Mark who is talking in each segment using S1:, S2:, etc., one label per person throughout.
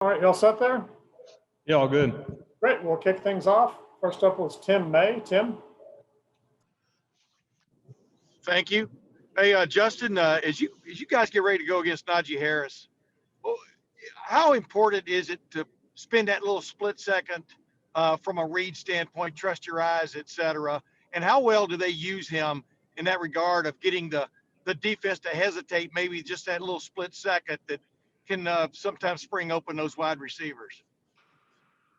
S1: All right, you all set there?
S2: Yeah, all good.
S1: Great, we'll kick things off. First up was Tim May. Tim?
S3: Thank you. Hey, Justin, as you guys get ready to go against Najee Harris, how important is it to spend that little split second from a read standpoint, trust your eyes, et cetera? And how well do they use him in that regard of getting the defense to hesitate, maybe just that little split second that can sometimes spring open those wide receivers?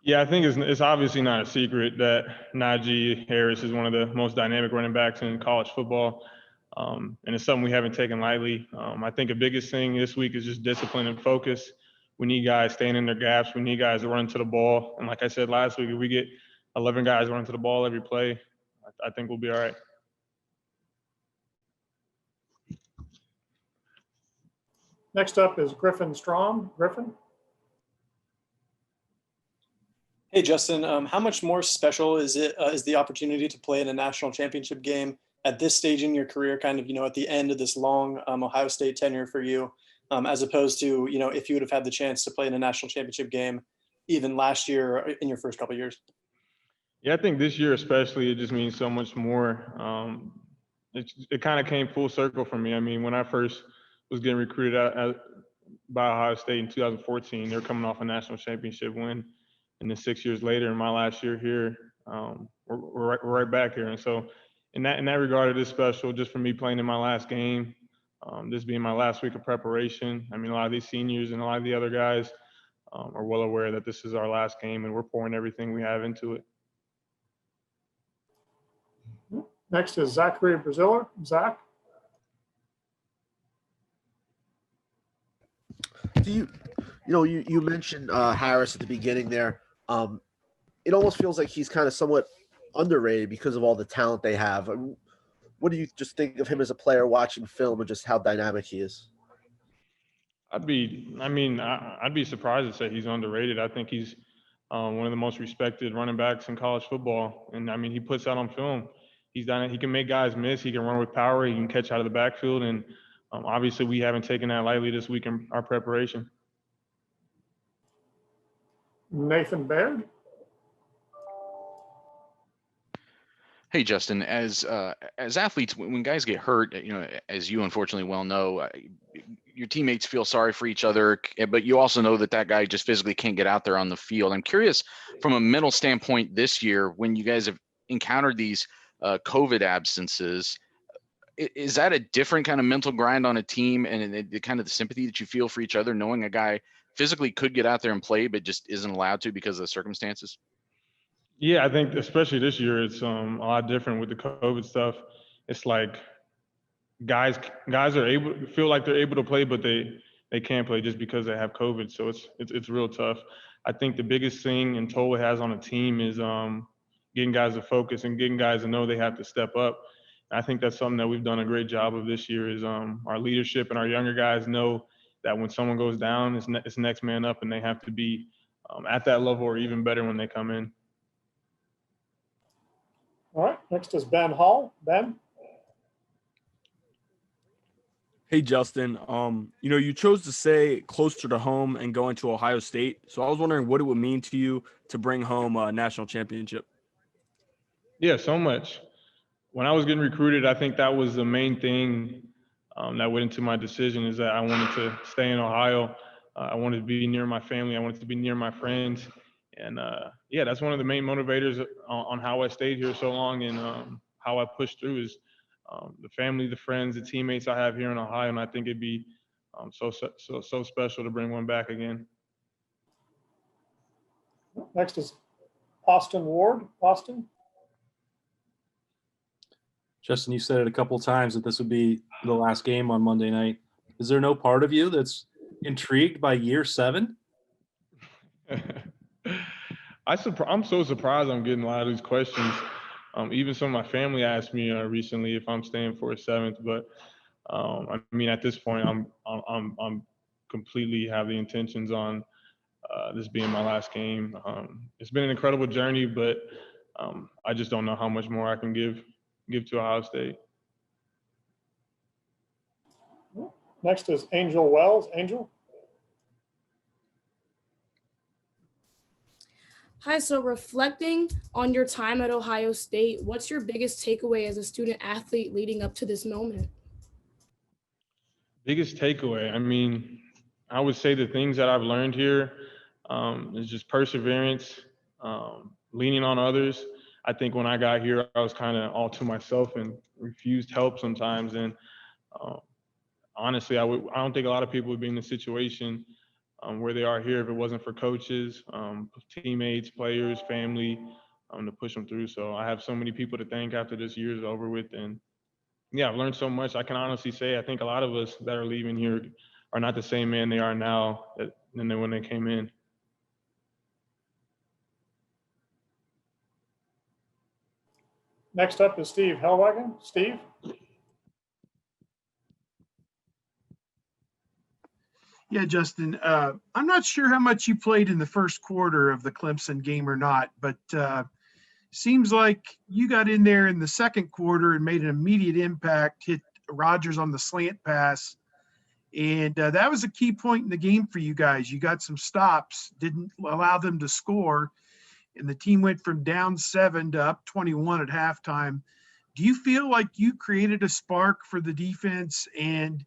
S2: Yeah, I think it's obviously not a secret that Najee Harris is one of the most dynamic running backs in college football. And it's something we haven't taken lightly. I think the biggest thing this week is just discipline and focus. We need guys staying in their gaps. We need guys to run to the ball. And like I said last week, if we get 11 guys running to the ball every play, I think we'll be all right.
S1: Next up is Griffin Strom. Griffin?
S4: Hey, Justin, how much more special is the opportunity to play in a national championship game at this stage in your career, kind of, at the end of this long Ohio State tenure for you, as opposed to, if you would have had the chance to play in a national championship game even last year in your first couple of years? Yeah,
S2: I think this year especially, it just means so much more. It kind of came full circle for me. I mean, when I first was getting recruited by Ohio State in 2014, they were coming off a national championship win. And then 6 years later, in my last year here, we're right back here. And so in that regard, it is special just for me playing in my last game, this being my last week of preparation. I mean, a lot of these seniors and a lot of the other guys are well aware that this is our last game and we're pouring everything we have into it.
S1: Next is Zachary Braziller. Zach?
S5: You mentioned Harris at the beginning there. It almost feels like he's kind of somewhat underrated because of all the talent they have. What do you just think of him as a player watching film and just how dynamic he is?
S2: I'd be surprised to say he's underrated. I think he's one of the most respected running backs in college football. And I mean, he puts out on film. He can make guys miss. He can run with power. He can catch out of the backfield. And obviously we haven't taken that lightly this week in our preparation.
S1: Nathan Baird.
S6: Hey, Justin, as athletes, when guys get hurt, as you unfortunately well know, your teammates feel sorry for each other, but you also know that guy just physically can't get out there on the field. I'm curious from a mental standpoint this year, when you guys have encountered these COVID absences, is that a different kind of mental grind on a team and the kind of the sympathy that you feel for each other, knowing a guy physically could get out there and play, but just isn't allowed to because of the circumstances?
S2: Yeah, I think especially this year, it's a lot different with the COVID stuff. It's like guys feel like they're able to play, but they can't play just because they have COVID. So it's real tough. I think the biggest thing and toll it has on a team is getting guys to focus and getting guys to know they have to step up. And I think that's something that we've done a great job of this year is our leadership and our younger guys know that when someone goes down, it's next man up, and they have to be at that level or even better when they come in.
S1: All right, next is Ben Hall. Ben?
S7: Hey, Justin, you chose to stay closer to home and go into Ohio State. So I was wondering what it would mean to you to bring home a national championship.
S2: Yeah, so much. When I was getting recruited, I think that was the main thing that went into my decision is that I wanted to stay in Ohio. I wanted to be near my family. I wanted to be near my friends. And that's one of the main motivators on how I stayed here so long and how I pushed through is the family, the friends, the teammates I have here in Ohio. And I think it'd be so special to bring one back again.
S1: Next is Austin Ward. Austin?
S8: Justin, you said it a couple of times that this would be the last game on Monday night. Is there no part of you that's intrigued by year 7?
S2: I'm so surprised I'm getting a lot of these questions. Even some of my family asked me recently if I'm staying for a 7th, but I mean at this point I'm completely have the intentions on this being my last game. It's been an incredible journey, but I just don't know how much more I can give to Ohio State.
S1: Next is Angel Wells. Angel?
S9: Hi, so reflecting on your time at Ohio State, what's your biggest takeaway as a student athlete leading up to this moment?
S2: Biggest takeaway. I mean, I would say the things that I've learned here is just perseverance, leaning on others. I think when I got here, I was kind of all to myself and refused help sometimes. And um, honestly, I don't think a lot of people would be in the situation where they are here if it wasn't for coaches, teammates, players, family, to push them through. So I have so many people to thank after this year is over with. And yeah, I've learned so much. I can honestly say I think a lot of us that are leaving here are not the same man they are now than when they came in.
S1: Next up is Steve Hellwagen. Steve?
S10: Yeah, Justin, I'm not sure how much you played in the first quarter of the Clemson game or not, but seems like you got in there in the second quarter and made an immediate impact, hit Rodgers on the slant pass. And that was a key point in the game for you guys. You got some stops, didn't allow them to score, and the team went from down 7 to up 21 at halftime. Do you feel like you created a spark for the defense and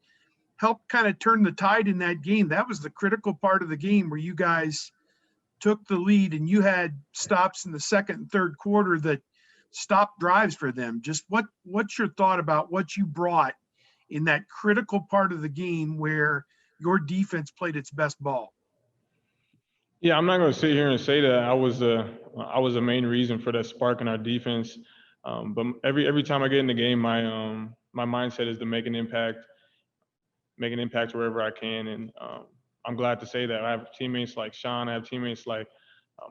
S10: helped kind of turn the tide in that game? That was the critical part of the game where you guys took the lead and you had stops in the second and third quarter that stopped drives for them. Just what's your thought about what you brought in that critical part of the game where your defense played its best ball?
S2: Yeah, I'm not going to sit here and say that I was a main reason for that spark in our defense. But every time I get in the game, my mindset is to make an impact wherever I can. And I'm glad to say that I have teammates like Sean, I have teammates like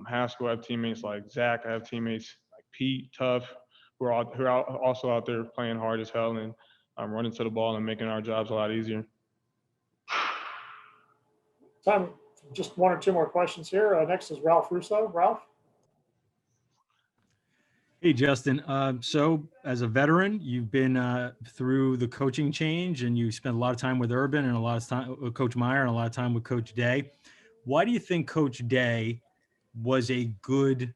S2: Haskell, I have teammates like Zach, I have teammates like Pete, Tough, who are also out there playing hard as hell and running to the ball and making our jobs a lot easier.
S1: Time for just one or two more questions here. Next is Ralph Russo. Ralph?
S11: Hey, Justin. So as a veteran, you've been through the coaching change and you spent a lot of time with Urban and a lot of time with Coach Meyer and a lot of time with Coach Day. Why do you think Coach Day was a good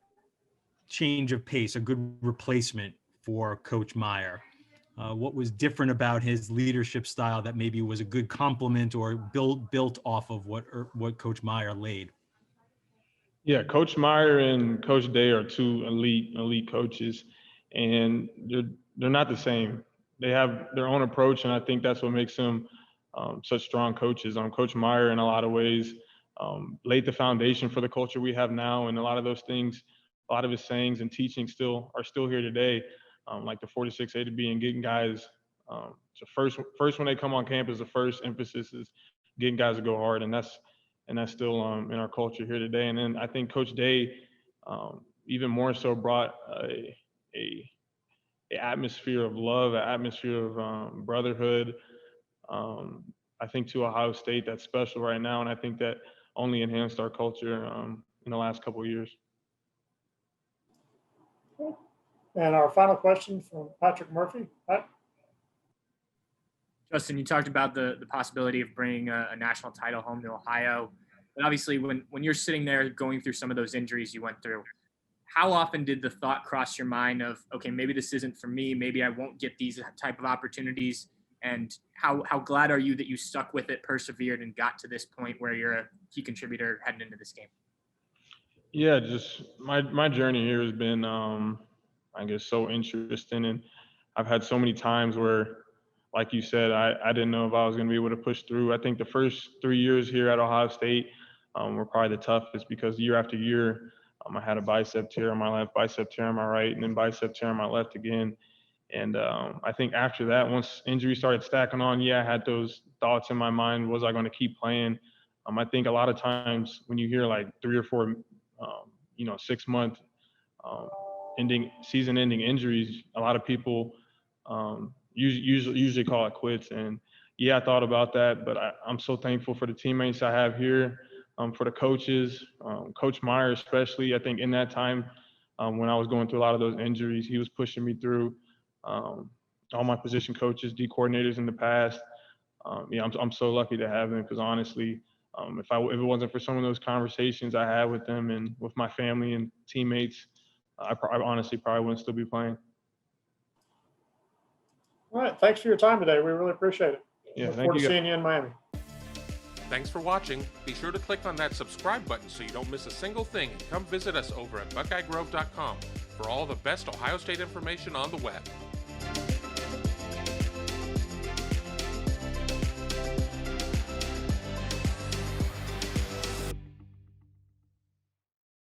S11: change of pace, a good replacement for Coach Meyer? What was different about his leadership style that maybe was a good complement or built off of what Coach Meyer laid?
S2: Yeah, Coach Meyer and Coach Day are two elite coaches, and they're not the same. They have their own approach, and I think that's what makes them such strong coaches. Coach Meyer, in a lot of ways, laid the foundation for the culture we have now, and a lot of those things, a lot of his sayings and teaching are still here today, like the 46 A to B and getting guys. So first when they come on campus, the first emphasis is getting guys to go hard, and that's still in our culture here today. And then I think Coach Day even more so brought a atmosphere of love, an atmosphere of brotherhood, I think, to Ohio State that's special right now. And I think that only enhanced our culture in the last couple of years.
S1: And our final question from Patrick Murphy. Pat?
S12: Justin, you talked about the possibility of bringing a national title home to Ohio. But obviously, when you're sitting there going through some of those injuries you went through, how often did the thought cross your mind of, okay, maybe this isn't for me, maybe I won't get these type of opportunities? And how glad are you that you stuck with it, persevered, and got to this point where you're a key contributor heading into this game?
S2: Yeah, just my journey here has been, I guess, so interesting. And I've had so many times where, like you said, I didn't know if I was going to be able to push through. I think the first 3 years here at Ohio State were probably the toughest because year after year, I had a bicep tear on my left, bicep tear on my right, and then bicep tear on my left again. And I think after that, once injuries started stacking on, I had those thoughts in my mind, was I going to keep playing? I think a lot of times when you hear like 3 or 4, 6-month season-ending injuries, a lot of people usually call it quits. And I thought about that, but I'm so thankful for the teammates I have here, for the coaches, Coach Meyer especially. I think in that time when I was going through a lot of those injuries, he was pushing me through. All my position coaches, D coordinators in the past. I'm so lucky to have them because honestly, If it wasn't for some of those conversations I had with them and with my family and teammates, I honestly probably wouldn't still be playing.
S1: All right. Thanks for your time today. We really appreciate it.
S2: Yeah,
S1: Look
S2: thank
S1: forward
S2: you.
S1: to seeing you in Miami.
S13: Thanks for watching. Be sure to click on that subscribe button so you don't miss a single thing, and come visit us over at BuckeyeGrove.com for all the best Ohio State information on the web.